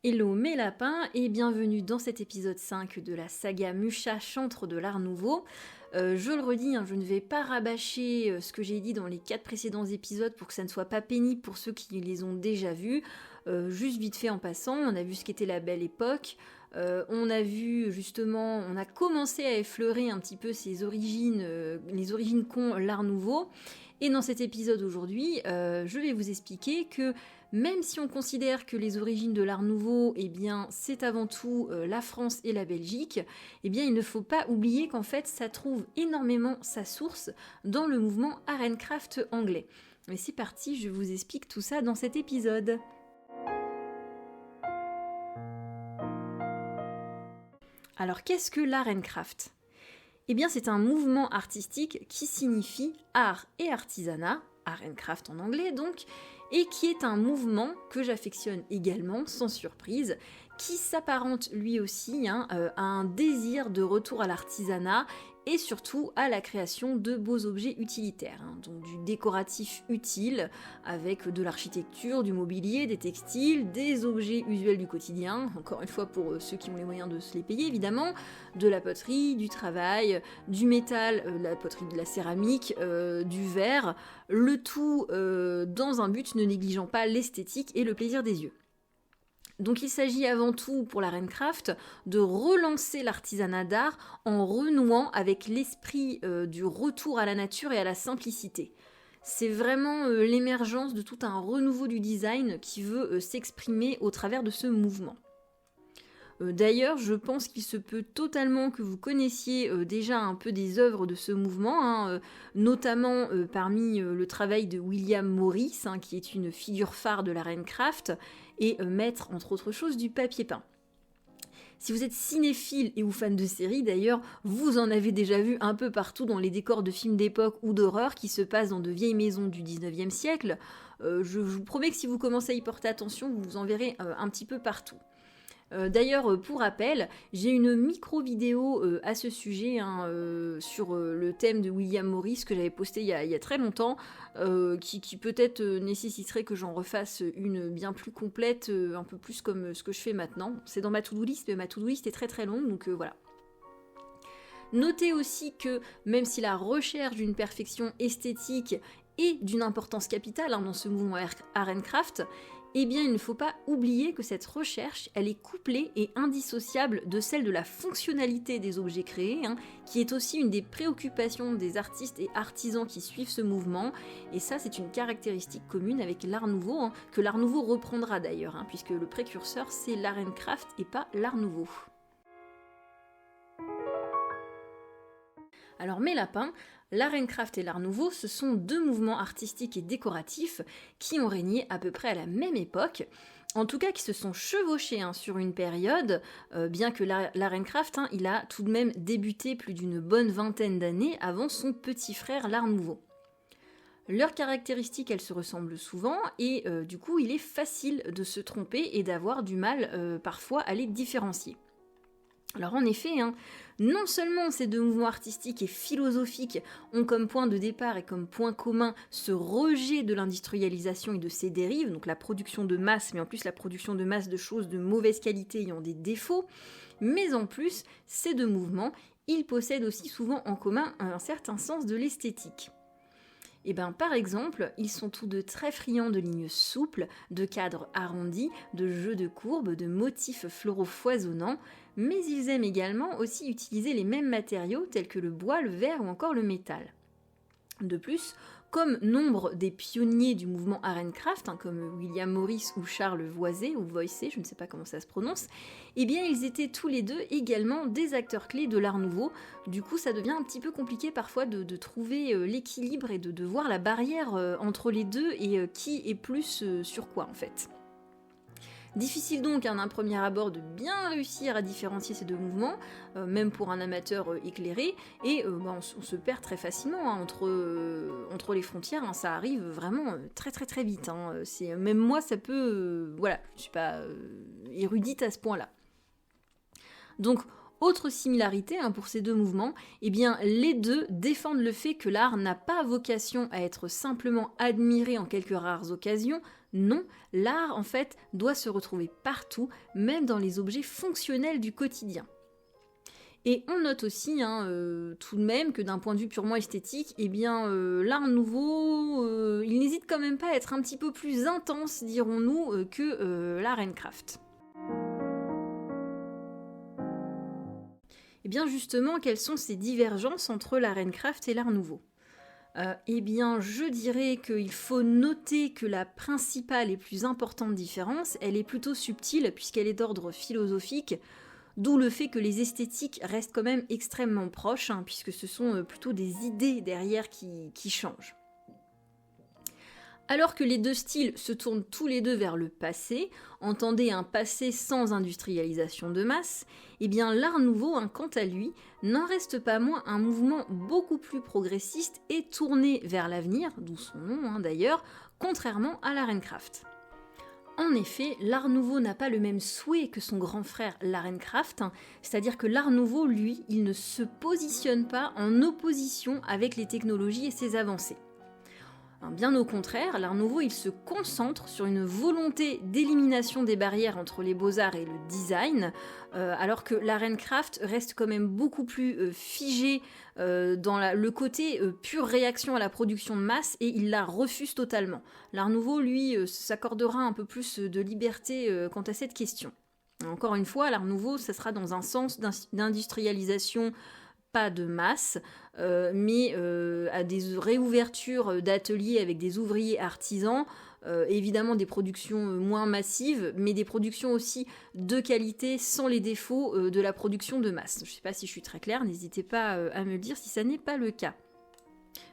Hello mes lapins et bienvenue dans cet épisode 5 de la saga Musha, chantre de l'Art Nouveau. Je le redis, je ne vais pas rabâcher ce que j'ai dit dans les 4 précédents épisodes pour que ça ne soit pas pénible pour ceux qui les ont déjà vus. Juste vite fait en passant, on a vu ce qu'était la Belle Époque. On a vu justement, on a commencé à effleurer un petit peu ses origines, les origines qu'ont l'Art Nouveau. Et dans cet épisode aujourd'hui, je vais vous expliquer que même si on considère que les origines de l'Art Nouveau, eh bien, c'est avant tout la France et la Belgique, eh bien, il ne faut pas oublier qu'en fait, ça trouve énormément sa source dans le mouvement Art and Craft anglais. Mais c'est parti, je vous explique tout ça dans cet épisode. Alors, qu'est-ce que l'Art and Craft ? Eh bien, c'est un mouvement artistique qui signifie art et artisanat, art and craft en anglais donc, et qui est un mouvement que j'affectionne également, sans surprise, qui s'apparente lui aussi à un désir de retour à l'artisanat et surtout à la création de beaux objets utilitaires, donc du décoratif utile avec de l'architecture, du mobilier, des textiles, des objets usuels du quotidien, encore une fois pour ceux qui ont les moyens de se les payer évidemment, de la poterie, du travail, du métal, la poterie, de la céramique, du verre, le tout dans un but ne négligeant pas l'esthétique et le plaisir des yeux. Donc il s'agit avant tout pour l'Art and Craft de relancer l'artisanat d'art en renouant avec l'esprit du retour à la nature et à la simplicité. C'est vraiment l'émergence de tout un renouveau du design qui veut s'exprimer au travers de ce mouvement. D'ailleurs, je pense qu'il se peut totalement que vous connaissiez déjà un peu des œuvres de ce mouvement, notamment parmi le travail de William Morris, qui est une figure phare de l'Art and Craft, et maître, entre autres choses, du papier peint. Si vous êtes cinéphile et ou fan de séries, d'ailleurs, vous en avez déjà vu un peu partout dans les décors de films d'époque ou d'horreur qui se passent dans de vieilles maisons du 19e siècle. Je vous promets que si vous commencez à y porter attention, vous en verrez un petit peu partout. D'ailleurs, pour rappel, j'ai une micro-vidéo à ce sujet sur le thème de William Morris que j'avais posté il y a très longtemps, qui peut-être nécessiterait que j'en refasse une bien plus complète, un peu plus comme ce que je fais maintenant. C'est dans ma to-do list, mais ma to-do list est très très longue, donc voilà. Notez aussi que même si la recherche d'une perfection esthétique est d'une importance capitale dans ce mouvement Art and Craft, eh bien il ne faut pas oublier que cette recherche, elle est couplée et indissociable de celle de la fonctionnalité des objets créés, qui est aussi une des préoccupations des artistes et artisans qui suivent ce mouvement, et ça c'est une caractéristique commune avec l'Art Nouveau, que l'Art Nouveau reprendra d'ailleurs, puisque le précurseur c'est l'Art and Craft et pas l'Art Nouveau. Alors mes lapins, l'Art and Craft et l'Art Nouveau, ce sont deux mouvements artistiques et décoratifs qui ont régné à peu près à la même époque, en tout cas qui se sont chevauchés sur une période, bien que l'Art and Craft, il a tout de même débuté plus d'une bonne vingtaine d'années avant son petit frère l'Art Nouveau. Leurs caractéristiques, elles se ressemblent souvent, et du coup il est facile de se tromper et d'avoir du mal parfois à les différencier. Alors en effet, non seulement ces deux mouvements artistiques et philosophiques ont comme point de départ et comme point commun ce rejet de l'industrialisation et de ses dérives, donc la production de masse, mais en plus la production de masse de choses de mauvaise qualité ayant des défauts, mais en plus, ces deux mouvements, ils possèdent aussi souvent en commun un certain sens de l'esthétique. Et par exemple, ils sont tous deux très friands de lignes souples, de cadres arrondis, de jeux de courbes, de motifs floraux foisonnants, mais ils aiment également aussi utiliser les mêmes matériaux tels que le bois, le verre ou encore le métal. De plus, comme nombre des pionniers du mouvement Art and Craft, comme William Morris ou Charles Voysey, ou Voysey, je ne sais pas comment ça se prononce, eh bien ils étaient tous les deux également des acteurs clés de l'Art Nouveau. Du coup, ça devient un petit peu compliqué parfois de trouver l'équilibre et de voir la barrière entre les deux et qui est plus sur quoi en fait. Difficile donc d'un premier abord de bien réussir à différencier ces deux mouvements, même pour un amateur éclairé, et on se perd très facilement entre les frontières, ça arrive vraiment très très très vite. Même moi ça peut... voilà, je suis pas érudite à ce point-là. Donc Autre similarité pour ces deux mouvements, eh bien les deux défendent le fait que l'art n'a pas vocation à être simplement admiré en quelques rares occasions. Non, l'art en fait doit se retrouver partout, même dans les objets fonctionnels du quotidien. Et on note aussi tout de même que d'un point de vue purement esthétique, eh bien l'art nouveau, il n'hésite quand même pas à être un petit peu plus intense, dirons-nous, que l'art and craft. Et bien justement, quelles sont ces divergences entre l'art and craft et l'art nouveau ? Eh bien, je dirais qu'il faut noter que la principale et plus importante différence, elle est plutôt subtile puisqu'elle est d'ordre philosophique, d'où le fait que les esthétiques restent quand même extrêmement proches, puisque ce sont plutôt des idées derrière qui changent. Alors que les deux styles se tournent tous les deux vers le passé, entendez un passé sans industrialisation de masse, eh bien l'art nouveau, quant à lui, n'en reste pas moins un mouvement beaucoup plus progressiste et tourné vers l'avenir, d'où son nom d'ailleurs, contrairement à l'art and craft. En effet, l'art nouveau n'a pas le même souhait que son grand frère l'art and craft, c'est-à-dire que l'art nouveau, lui, il ne se positionne pas en opposition avec les technologies et ses avancées. Bien au contraire, l'art nouveau, il se concentre sur une volonté d'élimination des barrières entre les beaux-arts et le design, alors que l'art and craft reste quand même beaucoup plus figé dans le côté pure réaction à la production de masse, et il la refuse totalement. L'art nouveau, lui, s'accordera un peu plus de liberté quant à cette question. Encore une fois, l'art nouveau, ça sera dans un sens d'industrialisation, pas de masse, mais à des réouvertures d'ateliers avec des ouvriers artisans, évidemment des productions moins massives, mais des productions aussi de qualité sans les défauts de la production de masse. Je ne sais pas si je suis très claire, n'hésitez pas à me le dire si ça n'est pas le cas.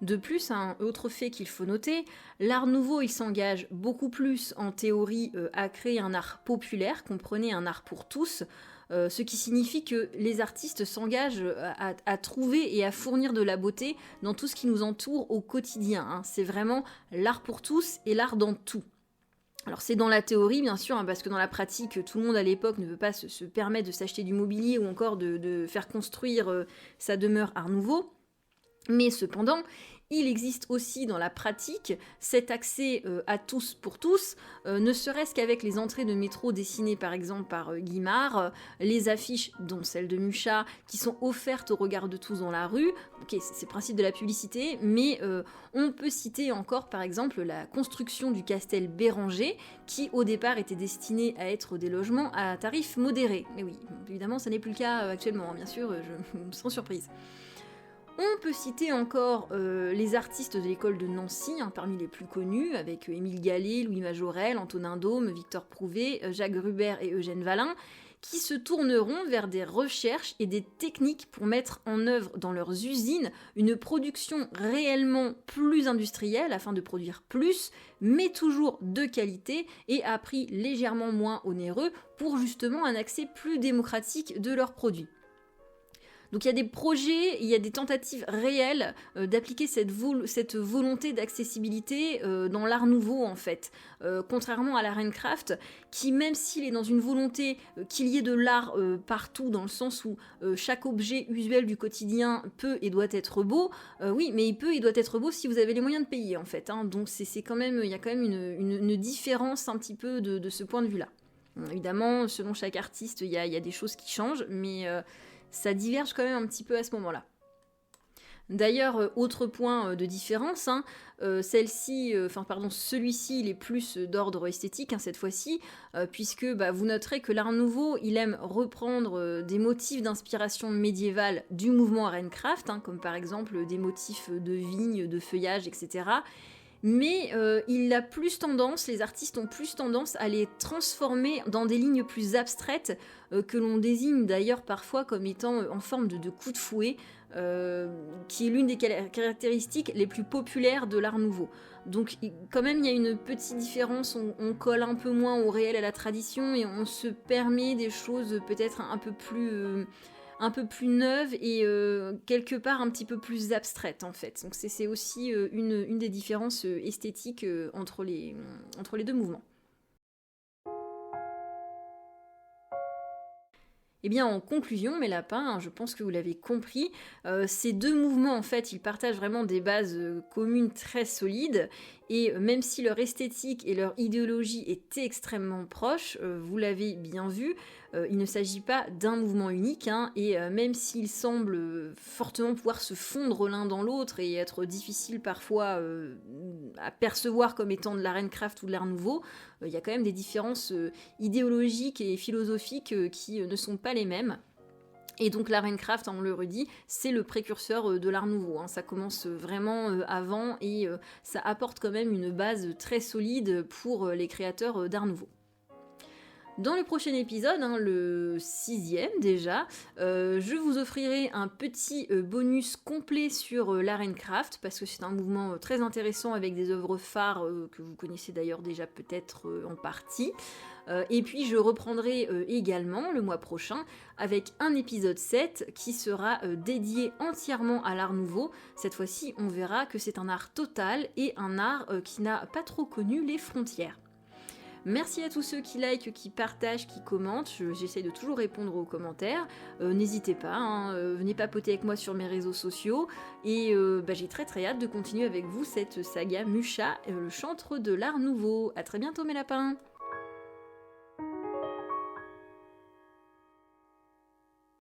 De plus, un autre fait qu'il faut noter, l'art nouveau il s'engage beaucoup plus en théorie à créer un art populaire, comprenez un art pour tous, ce qui signifie que les artistes s'engagent à trouver et à fournir de la beauté dans tout ce qui nous entoure au quotidien. C'est vraiment l'art pour tous et l'art dans tout. Alors c'est dans la théorie bien sûr, parce que dans la pratique, tout le monde à l'époque ne peut pas se permettre de s'acheter du mobilier ou encore de faire construire sa demeure art nouveau. Mais cependant, il existe aussi dans la pratique cet accès à tous pour tous, ne serait-ce qu'avec les entrées de métro dessinées par exemple par Guimard, les affiches, dont celle de Mucha, qui sont offertes au regard de tous dans la rue. Ok, c'est le principe de la publicité, mais on peut citer encore par exemple la construction du castel Béranger, qui au départ était destiné à être des logements à tarifs modérés. Mais oui, évidemment ça n'est plus le cas actuellement, bien sûr, sans surprise. On peut citer encore les artistes de l'école de Nancy, parmi les plus connus, avec Émile Gallet, Louis Majorel, Antonin Daume, Victor Prouvé, Jacques Gruber et Eugène Vallin, qui se tourneront vers des recherches et des techniques pour mettre en œuvre dans leurs usines une production réellement plus industrielle afin de produire plus, mais toujours de qualité et à prix légèrement moins onéreux pour justement un accès plus démocratique de leurs produits. Donc il y a des projets, il y a des tentatives réelles d'appliquer cette volonté d'accessibilité dans l'art nouveau en fait. Contrairement à l'art and craft, qui même s'il est dans une volonté qu'il y ait de l'art partout, dans le sens où chaque objet usuel du quotidien peut et doit être beau, oui, mais il peut et doit être beau si vous avez les moyens de payer en fait. Donc c'est quand même, il y a quand même une différence un petit peu de ce point de vue-là. Évidemment, selon chaque artiste, il y a des choses qui changent, mais ça diverge quand même un petit peu à ce moment-là. D'ailleurs, autre point de différence, celui-ci il est plus d'ordre esthétique cette fois-ci, puisque vous noterez que l'art nouveau, il aime reprendre des motifs d'inspiration médiévale du mouvement art and craft, comme par exemple des motifs de vignes, de feuillage, etc., mais les artistes ont plus tendance à les transformer dans des lignes plus abstraites que l'on désigne d'ailleurs parfois comme étant en forme de coup de fouet, qui est l'une des caractéristiques les plus populaires de l'art nouveau. Donc quand même il y a une petite différence, on colle un peu moins au réel, à la tradition, et on se permet des choses peut-être un peu plus neuve et quelque part un petit peu plus abstraite en fait. Donc c'est aussi une des différences esthétiques entre les deux mouvements. Eh bien, en conclusion, mes lapins, je pense que vous l'avez compris, ces deux mouvements, en fait, ils partagent vraiment des bases communes très solides, et même si leur esthétique et leur idéologie étaient extrêmement proches, vous l'avez bien vu, il ne s'agit pas d'un mouvement unique, et même s'ils semblent fortement pouvoir se fondre l'un dans l'autre et être difficiles parfois à percevoir comme étant de l'Arencraft ou de l'Art Nouveau, il y a quand même des différences idéologiques et philosophiques qui ne sont pas les mêmes. Et donc l'Arencraft, on le redit, c'est le précurseur de l'Art Nouveau. Ça commence vraiment avant et ça apporte quand même une base très solide pour les créateurs d'Art Nouveau. Dans le prochain épisode, le 6e déjà, je vous offrirai un petit bonus complet sur l'Arencraft, parce que c'est un mouvement très intéressant avec des œuvres phares que vous connaissez d'ailleurs déjà peut-être en partie. Et puis je reprendrai également le mois prochain avec un épisode 7 qui sera dédié entièrement à l'Art Nouveau. Cette fois-ci, on verra que c'est un art total et un art qui n'a pas trop connu les frontières. Merci à tous ceux qui likent, qui partagent, qui commentent. J'essaye de toujours répondre aux commentaires. N'hésitez pas, venez papoter avec moi sur mes réseaux sociaux. Et j'ai très très hâte de continuer avec vous cette saga Musha, le chantre de l'Art Nouveau. A très bientôt mes lapins!